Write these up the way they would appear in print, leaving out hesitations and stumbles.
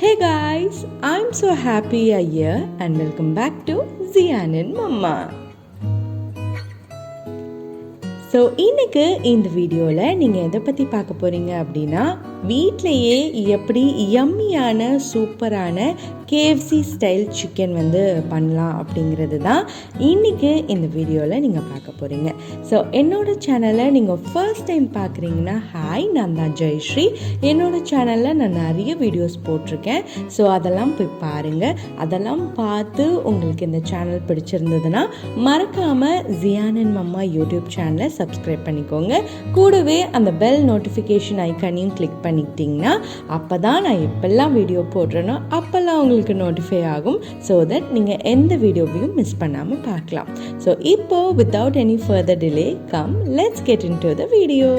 Hey guys, I'm so happy you're here and welcome back to Ziyanandmama. So இன்றைக்கு இந்த வீடியோவில் நீங்கள் எதை பற்றி பார்க்க போகிறீங்க அப்படின்னா, வீட்டிலையே எப்படி யம்மியான சூப்பரான KFC ஸ்டைல் சிக்கன் பண்ணலாம் அப்படிங்கிறது தான் இன்றைக்கி இந்த வீடியோவில் நீங்கள் பார்க்க போகிறீங்க. ஸோ என்னோடய சேனலை நீங்கள் ஃபர்ஸ்ட் டைம் பார்க்குறீங்கன்னா ஹாய், நான் தான் ஜெயஸ்ரீ. என்னோடய சேனலில் நான் நிறைய வீடியோஸ் போட்டிருக்கேன். ஸோ அதெல்லாம் போய் பாருங்கள். அதெல்லாம் பார்த்து உங்களுக்கு இந்த சேனல் பிடிச்சிருந்ததுன்னா மறக்காமல் ஜியானன்மம்மா யூடியூப் சேனலை சப்ஸ்கிரைப் பண்ணிக்கோங்க. கூடவே அந்த பெல் நோட்டிஃபிகேஷன் ஐக்கானையும் கிளிக் பண்ணிக்கிட்டிங்கன்னா அப்போ தான் நான் எப்பெல்லாம் வீடியோ போடுறேனோ அப்போல்லாம் உங்களுக்கு நோட்டிஃபை ஆகும். ஸோ தட் நீங்கள் எந்த வீடியோவையும் மிஸ் பண்ணாமல் பார்க்கலாம். ஸோ இப்போது without any further delay come let's get in to the video.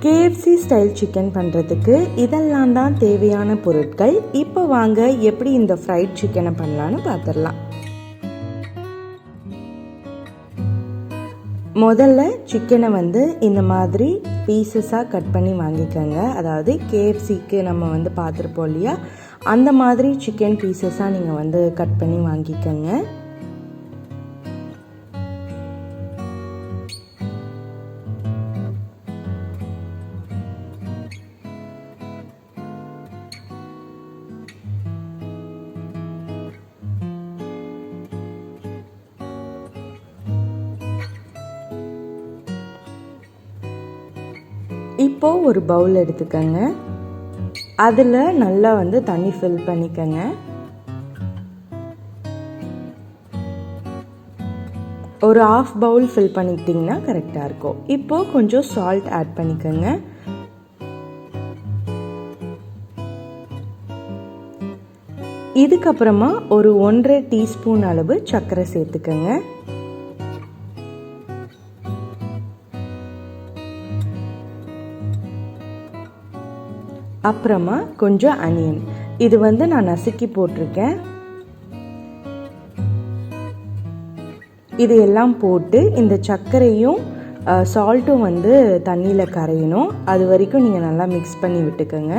KFC style chicken பண்ணுறதுக்கு இதெல்லாம் தான் தேவையான பொருட்கள். இப்போ வாங்க எப்படி இந்த ஃப்ரைட் சிக்கனை பண்ணலான்னு பார்த்துடலாம். முதல்ல சிக்கனை இந்த மாதிரி பீசஸாக கட் பண்ணி வாங்கிக்கோங்க. அதாவது KFCக்கு நம்ம பார்த்துருப்போம் இல்லையா, அந்த மாதிரி சிக்கன் பீசஸாக நீங்கள் கட் பண்ணி வாங்கிக்கோங்க. இப்போது ஒரு பவுல் எடுத்துக்கோங்க. அதில் நல்லா தண்ணி ஃபில் பண்ணிக்கோங்க. ஒரு ஆஃப் பவுல் ஃபில் பண்ணிக்கிட்டிங்கன்னா கரெக்டாக இருக்கும். இப்போது கொஞ்சம் சால்ட் ஆட் பண்ணிக்கோங்க. இதுக்கப்புறமா ஒரு 1.5 டீஸ்பூன் அளவு சர்க்கரை சேர்த்துக்கோங்க. அப்புறமா கொஞ்சம் அனியன், இது நான் நசுக்கி போட்டிருக்கேன். இது எல்லாம் போட்டு இந்த சர்க்கரையும் சால்ட்டும் தண்ணியில் கரையணும். அது வரைக்கும் நீங்கள் நல்லா மிக்ஸ் பண்ணி விட்டுக்கோங்க.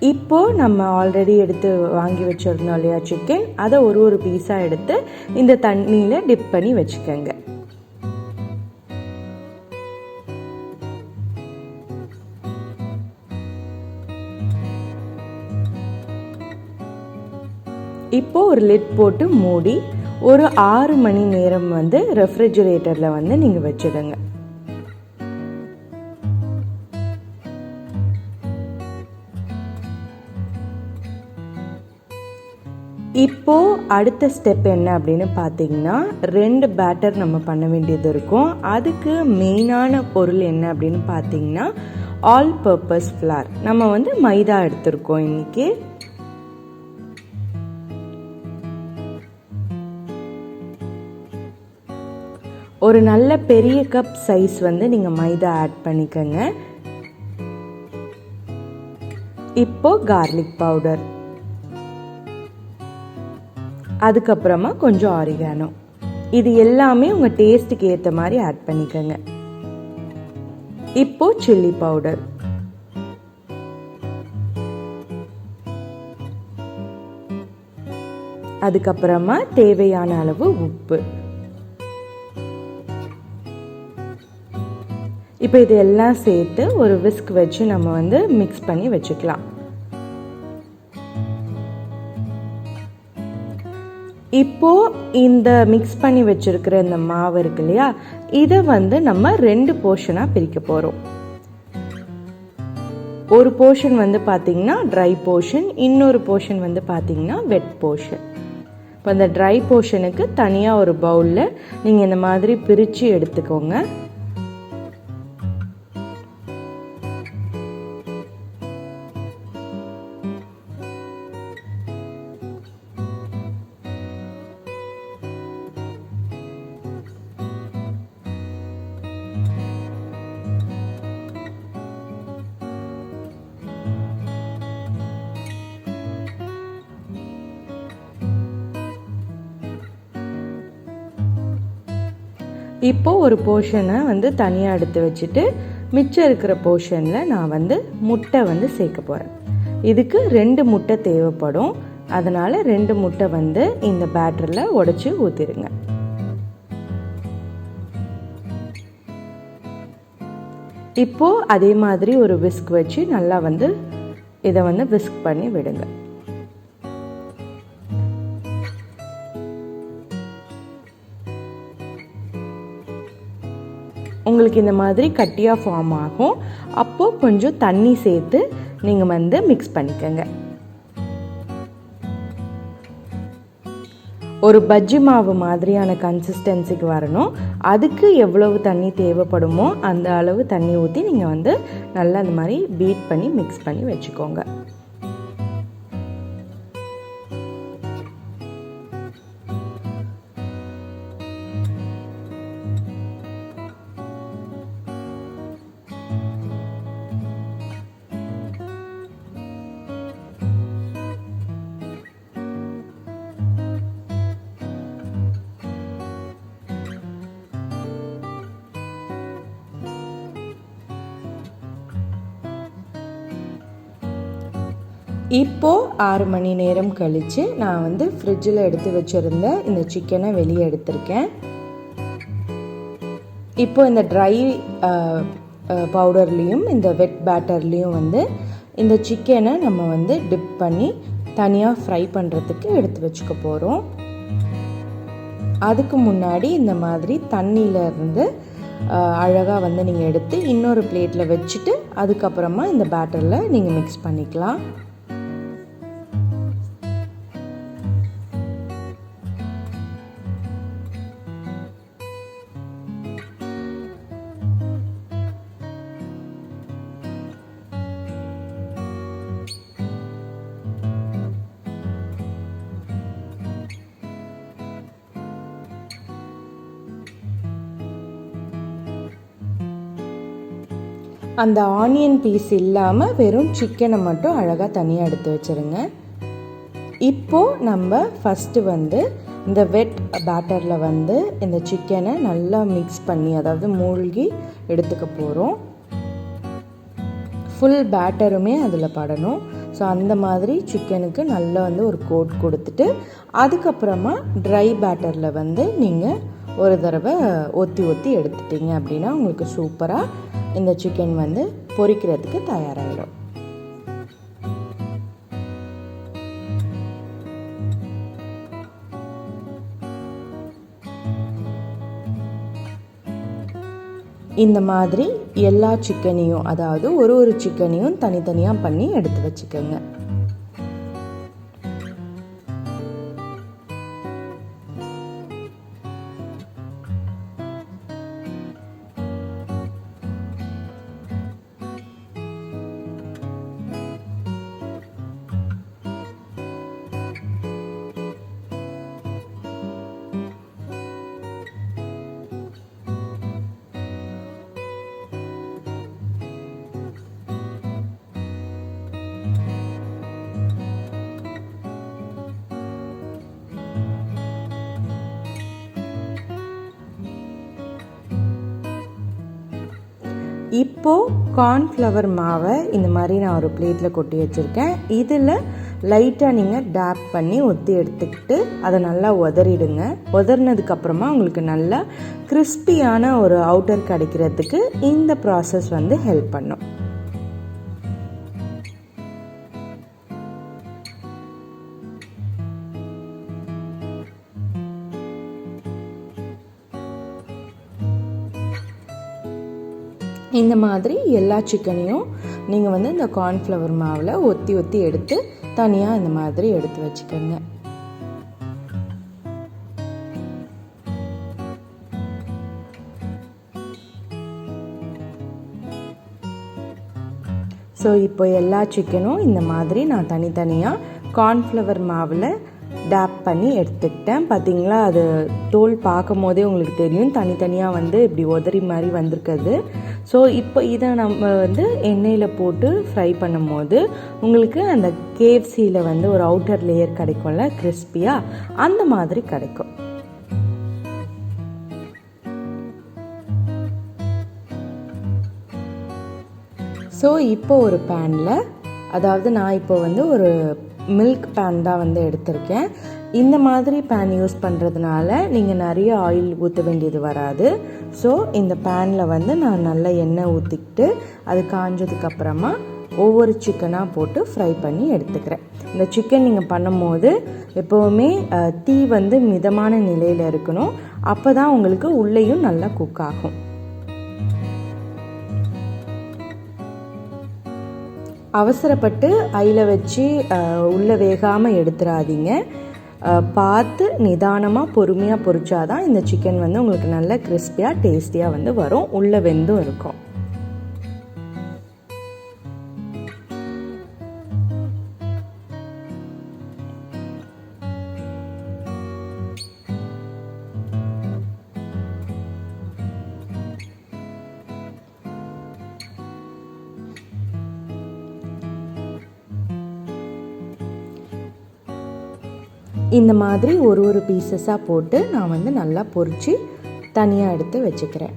இப்போது நம்ம ஆல்ரெடி எடுத்து வாங்கி வச்சுருந்தோம் இல்லையா சிக்கன், அதை ஒரு பீஸாக எடுத்து இந்த தண்ணியில் டிப் பண்ணி வச்சுக்கோங்க. இப்போது ஒரு லிட் போட்டு மூடி ஒரு 6 மணி நேரம் ரெஃப்ரிஜரேட்டரில் நீங்கள் வச்சுடுங்க. இப்போது அடுத்த ஸ்டெப் என்ன அப்படின்னு பார்த்தீங்கன்னா, 2 பேட்டர் நம்ம பண்ண வேண்டியது இருக்கும். அதுக்கு மெயினான பொருள் என்ன அப்படின்னு பார்த்தீங்கன்னா, ஆல் பர்பஸ் ஃப்ளார். நம்ம மைதா எடுத்திருக்கோம் இன்னைக்கு. ஒரு நல்ல பெரிய கப் சைஸ் நீங்கள் மைதா ஆட் பண்ணிக்கோங்க. இப்போ கார்லிக் பவுடர், அதுக்கப்புறமா கொஞ்சம் ஆரிகானோ, இது எல்லாமே உங்கள் டேஸ்ட்டுக்கு ஏற்ற மாதிரி ஆட் பண்ணிக்கோங்க. இப்போ சில்லி பவுடர், அதுக்கப்புறமா தேவையான அளவு உப்பு. இப்போ இது எல்லாம் சேர்த்து ஒரு விஸ்க் வச்சு நம்ம மிக்ஸ் பண்ணி வச்சுக்கலாம். இப்போது இந்த மிக்ஸ் பண்ணி வச்சுருக்கிற இந்த மாவு இருக்கு இல்லையா, இதை நம்ம 2 போர்ஷனாக பிரிக்க போகிறோம். ஒரு போர்ஷன் பார்த்தீங்கன்னா ட்ரை போர்ஷன், இன்னொரு போர்ஷன் பார்த்தீங்கன்னா வெட் போர்ஷன். இப்போ இந்த ட்ரை போர்ஷனுக்கு தனியாக ஒரு பவுலில் நீங்கள் இந்த மாதிரி பிரித்து எடுத்துக்கோங்க. இப்போது ஒரு போர்ஷனை வந்து தனியாக எடுத்து வச்சுட்டு மிச்சம் இருக்கிற போர்ஷனில் நான் வந்து முட்டை வந்து சேர்க்க போகிறேன். இதுக்கு 2 முட்டை தேவைப்படும். அதனால் 2 முட்டை வந்து இந்த பேட்டரில் உடைச்சி ஊற்றிடுங்க. இப்போது அதே மாதிரி ஒரு விஸ்க் வச்சு நல்லா வந்து இதை வந்து விஸ்க் பண்ணி விடுங்க. உங்களுக்கு இந்த மாதிரி கட்டியாக ஃபார்ம் ஆகும். அப்போது கொஞ்சம் தண்ணி சேர்த்து நீங்கள் வந்து மிக்ஸ் பண்ணிக்கோங்க. ஒரு பஜ்ஜி மாவு மாதிரியான கன்சிஸ்டன்சிக்கு வரணும். அதுக்கு எவ்வளவு தண்ணி தேவைப்படுமோ அந்த அளவு தண்ணி ஊற்றி நீங்கள் வந்து நல்லா அந்த மாதிரி பீட் பண்ணி மிக்ஸ் பண்ணி வச்சுக்கோங்க. இப்போது 6 மணி நேரம் கழித்து நான் வந்து ஃப்ரிட்ஜில் எடுத்து வச்சுருந்த இந்த சிக்கனை வெளியே எடுத்திருக்கேன். இப்போது இந்த ட்ரை பவுடர்லேயும் இந்த வெட் பேட்டர்லேயும் வந்து இந்த சிக்கனை நம்ம வந்து டிப் பண்ணி தனியாக ஃப்ரை பண்ணுறதுக்கு எடுத்து வச்சுக்க போகிறோம். அதுக்கு முன்னாடி இந்த மாதிரி தண்ணியிலேருந்து அழகாக வந்து நீங்கள் எடுத்து இன்னொரு பிளேட்டில் வச்சுட்டு அதுக்கப்புறமா இந்த பேட்டரில் நீங்கள் மிக்ஸ் பண்ணிக்கலாம். அந்த ஆனியன் பீஸ் இல்லாமல் வெறும் சிக்கனை மட்டும் அழகாக தனியாக எடுத்து வச்சுருங்க. இப்போது நம்ம ஃபஸ்ட்டு வந்து இந்த வெட் பேட்டரில் வந்து இந்த சிக்கனை நல்லா மிக்ஸ் பண்ணி, அதாவது மூழ்கி எடுத்துக்க போகிறோம். ஃபுல் பேட்டருமே அதில் படணும். ஸோ அந்த மாதிரி சிக்கனுக்கு நல்லா வந்து ஒரு கோட் கொடுத்துட்டு அதுக்கப்புறமா ட்ரை பேட்டரில் வந்து நீங்கள் ஒரு தடவை ஒத்தி எடுத்துட்டிங்க அப்படின்னா உங்களுக்கு சூப்பராக இந்த சிக்கன் வந்து பொரிக்கிறதுக்கு தயாராகிடும். இந்த மாதிரி எல்லா சிக்கனையும், அதாவது ஒரு சிக்கனையும் தனித்தனியாக பண்ணி எடுத்து வச்சுக்கோங்க. இப்போது கார்ன்ஃப்ளவர் மாவை இந்த மாதிரி நான் ஒரு பிளேட்டில் கொட்டி வச்சுருக்கேன். இதில் லைட்டாக நீங்கள் டேப் பண்ணி ஒத்தி எடுத்துக்கிட்டு அதை நல்லா உதறிடுங்க. உதறினதுக்கப்புறமா உங்களுக்கு நல்லா கிறிஸ்பியான ஒரு அவுட்டர் கிடைக்கிறதுக்கு இந்த ப்ராசஸ் வந்து ஹெல்ப் பண்ணும். இந்த மாதிரி எல்லா சிக்கனையும் நீங்கள் வந்து இந்த கார்ன்ஃப்ளவர் மாவில் ஒத்தி எடுத்து தனியாக இந்த மாதிரி எடுத்து வச்சுக்கோங்க. ஸோ இப்போ எல்லா சிக்கனும் இந்த மாதிரி நான் தனித்தனியாக கார்ன்ஃப்ளவர் மாவில் டேப் பண்ணி எடுத்துக்கிட்டேன். பார்த்தீங்களா, அது தோல் பார்க்கும் போதே உங்களுக்கு தெரியும் தனித்தனியாக வந்து இப்படி உதறி மாதிரி வந்திருக்குது. ஸோ இப்போ இதை நம்ம வந்து எண்ணெயில் போட்டு ஃப்ரை பண்ணும் போது உங்களுக்கு அந்த KFCயில் வந்து ஒரு அவுட்டர் லேயர் கிடைக்கும்ல கிறிஸ்பியாக, அந்த மாதிரி கிடைக்கும். ஸோ இப்போ ஒரு பேனில், அதாவது நான் இப்போ வந்து ஒரு மில்க் பேன் தான் வந்து எடுத்திருக்கேன். இந்த மாதிரி பேன் யூஸ் பண்ணுறதுனால நீங்கள் நிறைய ஆயில் ஊற்ற வேண்டியது வராது. ஸோ இந்த பேனில் வந்து நான் நல்லா எண்ணெய் ஊற்றிக்கிட்டு அது காஞ்சதுக்கப்புறமா ஒவ்வொரு சிக்கனாக போட்டு ஃப்ரை பண்ணி எடுத்துக்கிறேன். இந்த சிக்கன் நீங்கள் பண்ணும்போது எப்போவுமே தீ வந்து மிதமான நிலையில் இருக்கணும். அப்போ தான் உங்களுக்கு உள்ளேயும் நல்லா குக் ஆகும். அவசரப்பட்டு ஐயில் வச்சு உள்ளே வேகாமல் எடுத்துடாதீங்க. பார்த்து நிதானமாக பொறுமையாக பொரிச்சாதான் இந்த சிக்கன் வந்து உங்களுக்கு நல்ல கிறிஸ்பியாக டேஸ்டியாக வந்து வரும், உள்ளே வெந்தும் இருக்கும். இந்த மாதிரி ஒரு பீசஸாக போட்டு நான் வந்து நல்லா பொரித்து தனியாக எடுத்து வச்சுக்கிறேன்.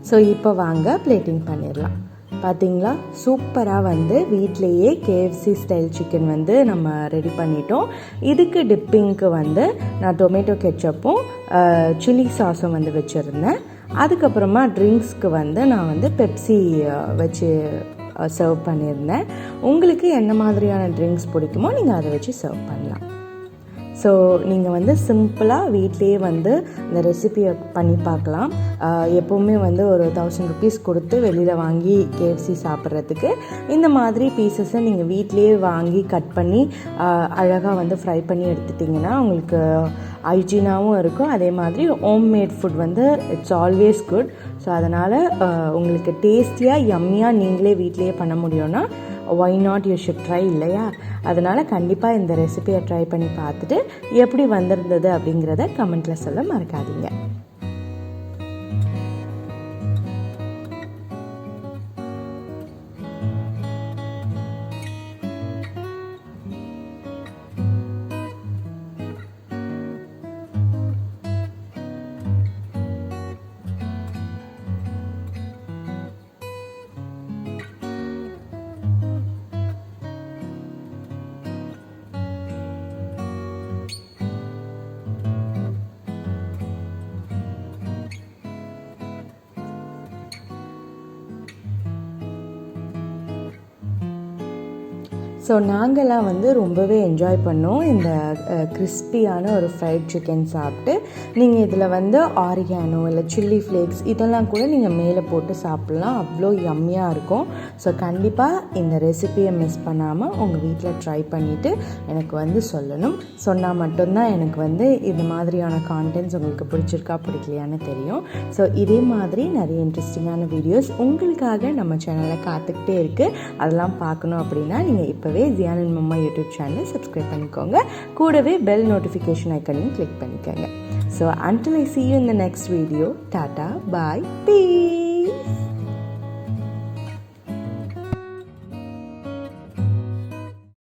ஸோ இப்போ வாங்க பிளேட்டிங் பண்ணிடலாம். பார்த்தீங்களா, சூப்பராக வந்து வீட்டிலையே KFC ஸ்டைல் சிக்கன் வந்து நம்ம ரெடி பண்ணிட்டோம். இதுக்கு டிப்பிங்க்கு வந்து நான் டொமேட்டோ கெச்சப்பும் சில்லி சாஸும் வந்து வச்சுருந்தேன். அதுக்கப்புறமா ட்ரிங்க்ஸ்க்கு வந்து நான் வந்து பெப்சி வச்சு சர்வ் பண்ணியிருந்தேன். உங்களுக்கு என்ன மாதிரியான ட்ரிங்க்ஸ் பிடிக்குமோ நீங்கள் அதை வச்சு சர்வ் பண்ணலாம். ஸோ நீங்கள் வந்து சிம்பிளாக வீட்லேயே வந்து இந்த ரெசிபியை பண்ணி பார்க்கலாம். எப்போவுமே வந்து ஒரு 1000 rupees கொடுத்து வெளியில் வாங்கி KFC சாப்பிட்றதுக்கு இந்த மாதிரி பீசஸை நீங்கள் வீட்லேயே வாங்கி கட் பண்ணி அழகாக வந்து ஃப்ரை பண்ணி எடுத்துட்டிங்கன்னா உங்களுக்கு ஹைஜீனாகவும் இருக்கும். அதே மாதிரி ஹோம்மேட் ஃபுட் வந்து இட்ஸ் ஆல்வேஸ் குட். ஸோ அதனால் உங்களுக்கு டேஸ்டியாக யம்மியாக நீங்களே வீட்லேயே பண்ண முடியும்னா why not, you should try இல்லையா? அதனால் கண்டிப்பாக இந்த ரெசிபியை ட்ரை பண்ணி பார்த்துட்டு எப்படி வந்திருந்தது அப்படிங்கிறத கமெண்ட்டில் சொல்ல மறக்காதீங்க. ஸோ நாங்கள்லாம் வந்து ரொம்பவே என்ஜாய் பண்ணோம் இந்த கிறிஸ்பியான ஒரு ஃப்ரைட் சிக்கன் சாப்பிட்டு. நீங்கள் இதில் வந்து ஆரிகானோ இல்லை சில்லி ஃப்ளேக்ஸ் இதெல்லாம் கூட நீங்கள் மேலே போட்டு சாப்பிட்லாம், அவ்வளோ யம்மியாக இருக்கும். ஸோ கண்டிப்பாக இந்த ரெசிபியை மிஸ் பண்ணாமல் உங்கள் வீட்டில் ட்ரை பண்ணிவிட்டு எனக்கு வந்து சொல்லணும். சொன்னால் மட்டும்தான் எனக்கு வந்து இது மாதிரியான கான்டென்ட்ஸ் உங்களுக்கு பிடிச்சிருக்கா பிடிக்கலையான்னு தெரியும். ஸோ இதே மாதிரி நிறைய இன்ட்ரெஸ்டிங்கான வீடியோஸ் உங்களுக்காக நம்ம சேனலில் காத்துக்கிட்டே இருக்குது. அதெல்லாம் பார்க்கணும் அப்படின்னா நீங்கள் இப்போவே ஜியானந்த்மம்மா யூடியூப் சேனலை சப்ஸ்கிரைப் பண்ணிக்கோங்க. கூடவே பெல் நோட்டிஃபிகேஷன் ஐக்கனையும் கிளிக் பண்ணிக்கோங்க. So until I see you in the next video, tata, bye, peace.